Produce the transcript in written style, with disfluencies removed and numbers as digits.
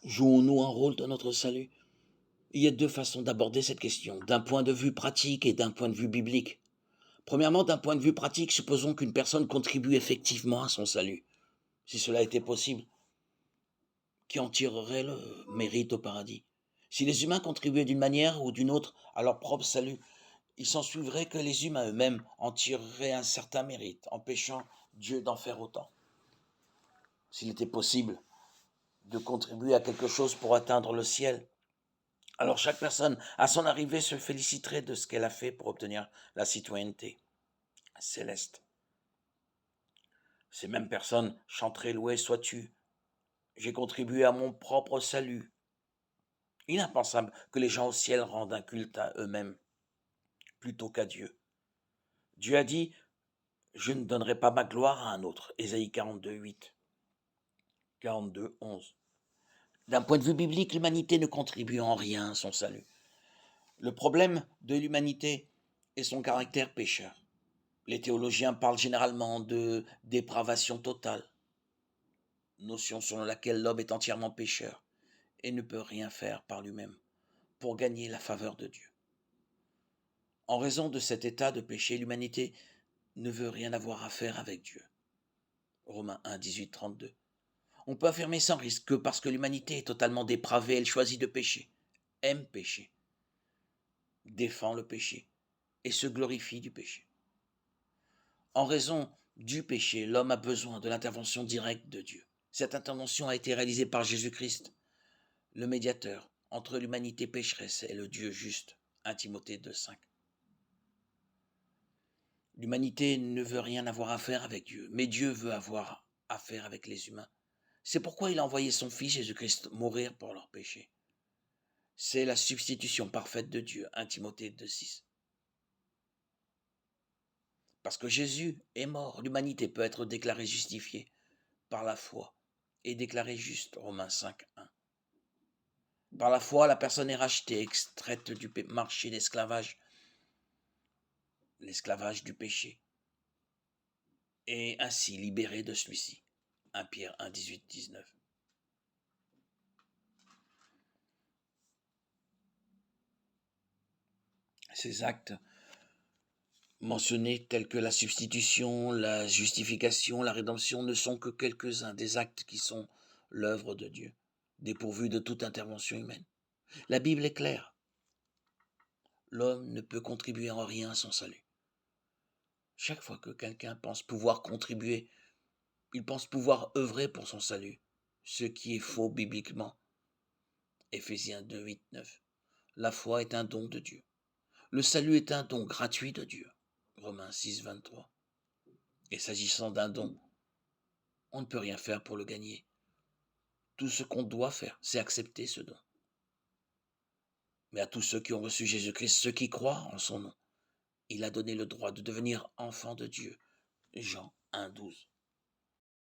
Jouons-nous un rôle dans notre salut? Il y a deux façons d'aborder cette question, d'un point de vue pratique et d'un point de vue biblique. Premièrement, d'un point de vue pratique, supposons qu'une personne contribue effectivement à son salut. Si cela était possible, qui en tirerait le mérite au paradis? Si les humains contribuaient d'une manière ou d'une autre à leur propre salut, il s'ensuivrait que les humains eux-mêmes en tireraient un certain mérite, empêchant Dieu d'en faire autant. S'il était possible de contribuer à quelque chose pour atteindre le ciel, alors chaque personne, à son arrivée, se féliciterait de ce qu'elle a fait pour obtenir la citoyenneté céleste. Ces mêmes personnes chanteraient loué sois-tu, j'ai contribué à mon propre salut. Il est impensable que les gens au ciel rendent un culte à eux-mêmes plutôt qu'à Dieu. Dieu a dit, je ne donnerai pas ma gloire à un autre. Ésaïe 42, 8, 42, 11. D'un point de vue biblique, l'humanité ne contribue en rien à son salut. Le problème de l'humanité est son caractère pécheur. Les théologiens parlent généralement de dépravation totale, notion selon laquelle l'homme est entièrement pécheur et ne peut rien faire par lui-même pour gagner la faveur de Dieu. En raison de cet état de péché, l'humanité ne veut rien avoir à faire avec Dieu. Romains 1, 18, 32. On peut affirmer sans risque que parce que l'humanité est totalement dépravée, elle choisit de pécher, aime pécher, défend le péché et se glorifie du péché. En raison du péché, l'homme a besoin de l'intervention directe de Dieu. Cette intervention a été réalisée par Jésus-Christ, le médiateur entre l'humanité pécheresse et le Dieu juste. 1 Timothée 2,5. L'humanité ne veut rien avoir à faire avec Dieu, mais Dieu veut avoir à faire avec les humains. C'est pourquoi il a envoyé son Fils Jésus-Christ mourir pour leurs péchés. C'est la substitution parfaite de Dieu. 1 Timothée 2,6. Parce que Jésus est mort, l'humanité peut être déclarée justifiée par la foi et déclarée juste. Romains 5, 1. Par la foi, la personne est rachetée, extraite du marché d'esclavage, l'esclavage du péché, et ainsi libérée de celui-ci. 1 Pierre 1, 18, 19. Ces actes mentionnés tels que la substitution, la justification, la rédemption ne sont que quelques-uns des actes qui sont l'œuvre de Dieu, dépourvus de toute intervention humaine. La Bible est claire. L'homme ne peut contribuer en rien à son salut. Chaque fois que quelqu'un pense pouvoir contribuer, il pense pouvoir œuvrer pour son salut, ce qui est faux bibliquement. Éphésiens 2, 8, 9. La foi est un don de Dieu. Le salut est un don gratuit de Dieu. Romains 6, 23. Et s'agissant d'un don, on ne peut rien faire pour le gagner. Tout ce qu'on doit faire, c'est accepter ce don. Mais à tous ceux qui ont reçu Jésus-Christ, ceux qui croient en son nom, il a donné le droit de devenir enfants de Dieu. Jean 1, 12.